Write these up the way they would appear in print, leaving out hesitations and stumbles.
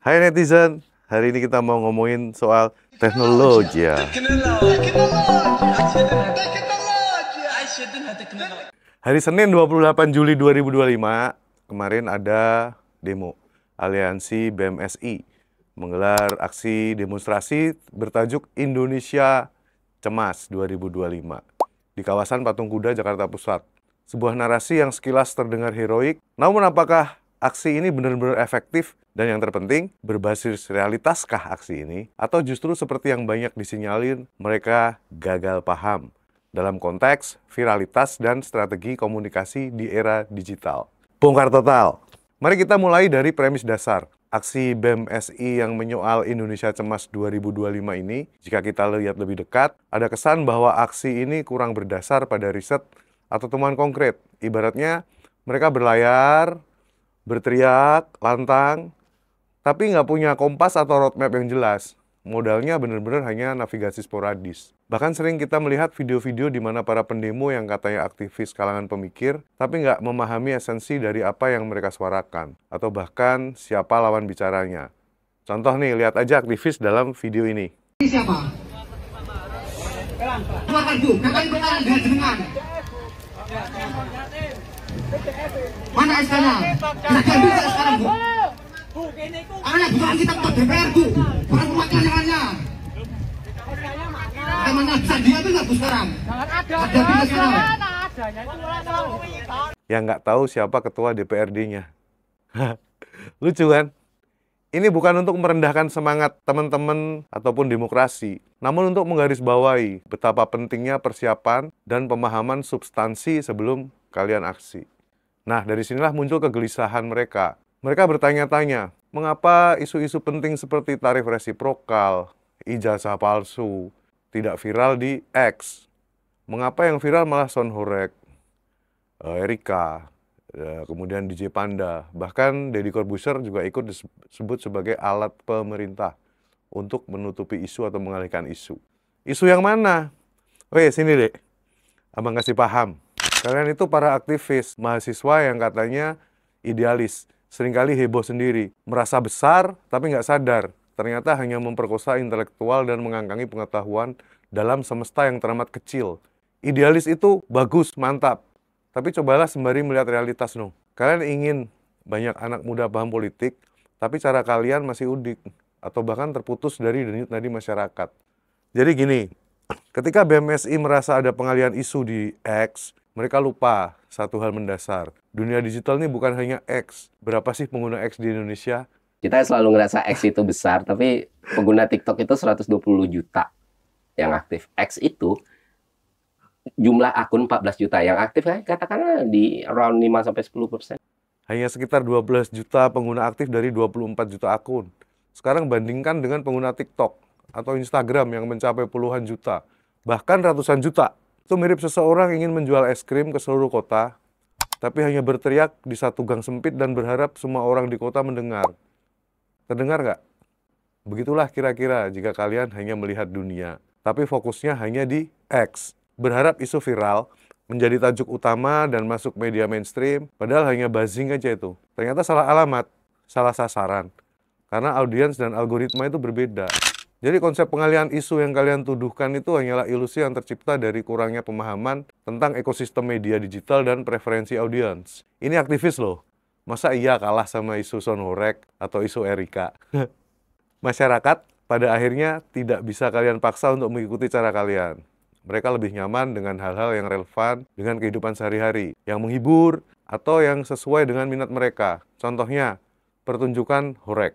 Hai netizen, hari ini kita mau ngomongin soal teknologi ya. Hari Senin 28 Juli 2025, kemarin ada demo Aliansi BMSI menggelar aksi demonstrasi bertajuk Indonesia Cemas 2025 di kawasan Patung Kuda, Jakarta Pusat. Sebuah narasi yang sekilas terdengar heroik, namun apakah aksi ini benar-benar efektif? Dan yang terpenting, berbasis realitaskah aksi ini? Atau justru seperti yang banyak disinyalir, mereka gagal paham dalam konteks viralitas dan strategi komunikasi di era digital. Bongkar total. Mari kita mulai dari premis dasar. Aksi BMSI yang menyoal Indonesia Cemas 2025 ini, jika kita lihat lebih dekat, ada kesan bahwa aksi ini kurang berdasar pada riset atau temuan konkret. Ibaratnya, mereka berlayar, berteriak, lantang, tapi nggak punya kompas atau roadmap yang jelas. Modalnya benar-benar hanya navigasi sporadis. Bahkan sering kita melihat video-video di mana para pendemo yang katanya aktivis kalangan pemikir, tapi nggak memahami esensi dari apa yang mereka suarakan, atau bahkan siapa lawan bicaranya. Contoh nih, lihat aja aktivis dalam video ini. Siapa? Keluarkan Bu, kakak ibu kalian dengan jenengan. Mana SK-nya? Bisa bisa sekarang Bu. Karena bukan kita ketua DPR Bu, bukan perwakilannya. Bagaimana bisa dia itu nggak Bu sekarang? Yang nggak tahu siapa ketua DPRD-nya. Lucu kan? Ini bukan untuk merendahkan semangat teman-teman ataupun demokrasi, namun untuk menggarisbawahi betapa pentingnya persiapan dan pemahaman substansi sebelum kalian aksi. Nah, dari sinilah muncul kegelisahan mereka. Mereka bertanya-tanya, mengapa isu-isu penting seperti tarif resiprokal, ijazah palsu, tidak viral di X? Mengapa yang viral malah Son Horek, Erika, kemudian DJ Panda, bahkan Deddy Corbuzier juga ikut disebut sebagai alat pemerintah untuk menutupi isu atau mengalihkan isu. Isu yang mana? Oke, sini deh, abang kasih paham. Kalian itu para aktivis, mahasiswa yang katanya idealis, seringkali heboh sendiri, merasa besar tapi nggak sadar, ternyata hanya memperkosa intelektual dan mengangkangi pengetahuan dalam semesta yang teramat kecil. Idealis itu bagus, mantap, tapi cobalah sembari melihat realitas no. Kalian ingin banyak anak muda paham politik, tapi cara kalian masih udik, atau bahkan terputus dari denyut nadi masyarakat. Jadi gini, ketika BMSI merasa ada pengalihan isu di X, mereka lupa satu hal mendasar. Dunia digital ini bukan hanya X. Berapa sih pengguna X di Indonesia? Kita selalu ngerasa X itu besar, tapi pengguna TikTok itu 120 juta yang aktif. X itu jumlah akun 14 juta yang aktif, katakanlah di around 5-10%. Hanya sekitar 12 juta pengguna aktif dari 24 juta akun. Sekarang bandingkan dengan pengguna TikTok atau Instagram yang mencapai puluhan juta, bahkan ratusan juta. Itu mirip seseorang ingin menjual es krim ke seluruh kota, tapi hanya berteriak di satu gang sempit dan berharap semua orang di kota mendengar. Terdengar nggak? Begitulah kira-kira jika kalian hanya melihat dunia, tapi fokusnya hanya di X. Berharap isu viral menjadi tajuk utama dan masuk media mainstream, padahal hanya buzzing aja itu. Ternyata salah alamat, salah sasaran, karena audiens dan algoritma itu berbeda. Jadi konsep pengalihan isu yang kalian tuduhkan itu hanyalah ilusi yang tercipta dari kurangnya pemahaman tentang ekosistem media digital dan preferensi audiens. Ini aktivis loh. Masa iya kalah sama isu Son Horek atau isu Erika? Masyarakat pada akhirnya tidak bisa kalian paksa untuk mengikuti cara kalian. Mereka lebih nyaman dengan hal-hal yang relevan dengan kehidupan sehari-hari, yang menghibur atau yang sesuai dengan minat mereka. Contohnya, pertunjukan Horek,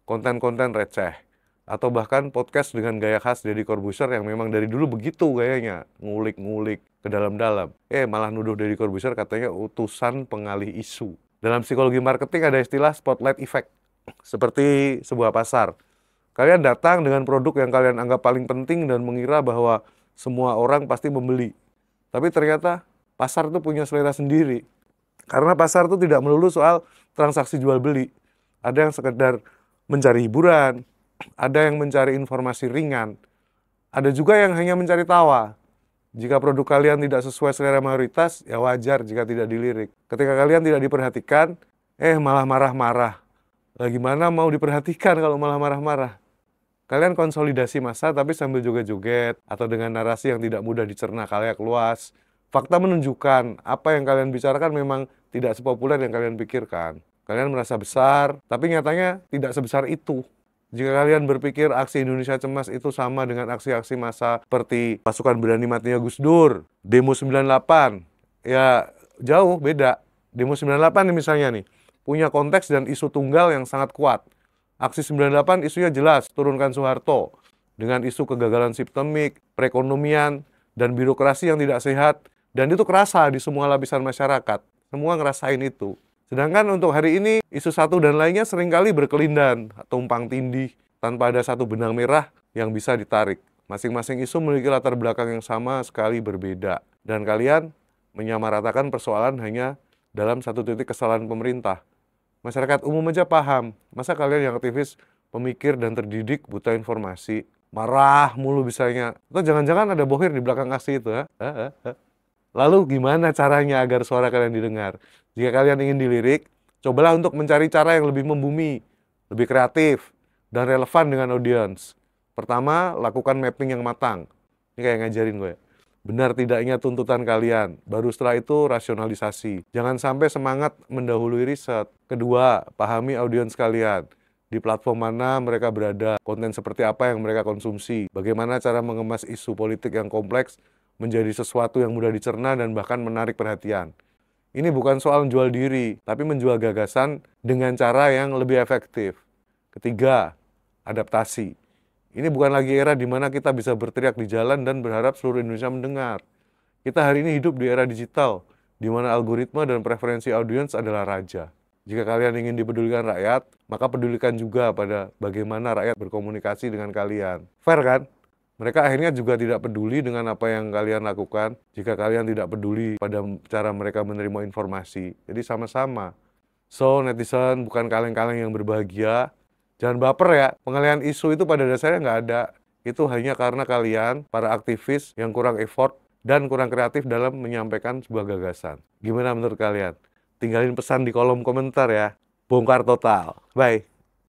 konten-konten receh, atau bahkan podcast dengan gaya khas Deddy Corbuzier yang memang dari dulu begitu gayanya, ngulik-ngulik ke dalam-dalam. Malah nuduh Deddy Corbuzier katanya utusan pengalih isu. Dalam psikologi marketing ada istilah spotlight effect, seperti sebuah pasar. Kalian datang dengan produk yang kalian anggap paling penting dan mengira bahwa semua orang pasti membeli. Tapi ternyata pasar itu punya selera sendiri. Karena pasar itu tidak melulu soal transaksi jual-beli. Ada yang sekedar mencari hiburan, ada yang mencari informasi ringan, ada juga yang hanya mencari tawa. Jika produk kalian tidak sesuai selera mayoritas, ya wajar jika tidak dilirik. Ketika kalian tidak diperhatikan, malah marah-marah. Lah gimana mau diperhatikan kalau malah marah-marah? Kalian konsolidasi massa tapi sambil joget-joget atau dengan narasi yang tidak mudah dicerna khalayak luas. Fakta menunjukkan apa yang kalian bicarakan memang tidak sepopuler yang kalian pikirkan. Kalian merasa besar, tapi nyatanya tidak sebesar itu. Jika kalian berpikir aksi Indonesia Cemas itu sama dengan aksi-aksi massa seperti pasukan berani matinya Gus Dur, demo 98, ya jauh beda. Demo 98 nih misalnya nih, punya konteks dan isu tunggal yang sangat kuat. Aksi 98 isunya jelas, turunkan Soeharto. Dengan isu kegagalan sistemik, perekonomian, dan birokrasi yang tidak sehat. Dan itu kerasa di semua lapisan masyarakat. Semua ngerasain itu. Sedangkan untuk hari ini, isu satu dan lainnya seringkali berkelindan, tumpang tindih, tanpa ada satu benang merah yang bisa ditarik. Masing-masing isu memiliki latar belakang yang sama sekali berbeda. Dan kalian menyamaratakan persoalan hanya dalam satu titik kesalahan pemerintah. Masyarakat umum aja paham, masa kalian yang aktivis, pemikir dan terdidik buta informasi, marah mulu bisanya. Atau jangan-jangan ada bohir di belakang aksi itu, ha? Lalu gimana caranya agar suara kalian didengar? Jika kalian ingin dilirik, cobalah untuk mencari cara yang lebih membumi, lebih kreatif, dan relevan dengan audiens. Pertama, lakukan mapping yang matang. Ini kayak ngajarin gue. Benar tidaknya tuntutan kalian, baru setelah itu rasionalisasi. Jangan sampai semangat mendahului riset. Kedua, pahami audiens kalian. Di platform mana mereka berada, konten seperti apa yang mereka konsumsi, bagaimana cara mengemas isu politik yang kompleks menjadi sesuatu yang mudah dicerna dan bahkan menarik perhatian. Ini bukan soal menjual diri, tapi menjual gagasan dengan cara yang lebih efektif. Ketiga, adaptasi. Ini bukan lagi era di mana kita bisa berteriak di jalan dan berharap seluruh Indonesia mendengar. Kita hari ini hidup di era digital, di mana algoritma dan preferensi audiens adalah raja. Jika kalian ingin dipedulikan rakyat, maka pedulikan juga pada bagaimana rakyat berkomunikasi dengan kalian. Fair kan? Mereka akhirnya juga tidak peduli dengan apa yang kalian lakukan jika kalian tidak peduli pada cara mereka menerima informasi. Jadi sama-sama. So, netizen bukan kaleng-kaleng yang berbahagia. Jangan baper ya, pengalihan isu itu pada dasarnya nggak ada. Itu hanya karena kalian, para aktivis yang kurang effort dan kurang kreatif dalam menyampaikan sebuah gagasan. Gimana menurut kalian? Tinggalin pesan di kolom komentar ya. Bongkar total. Bye.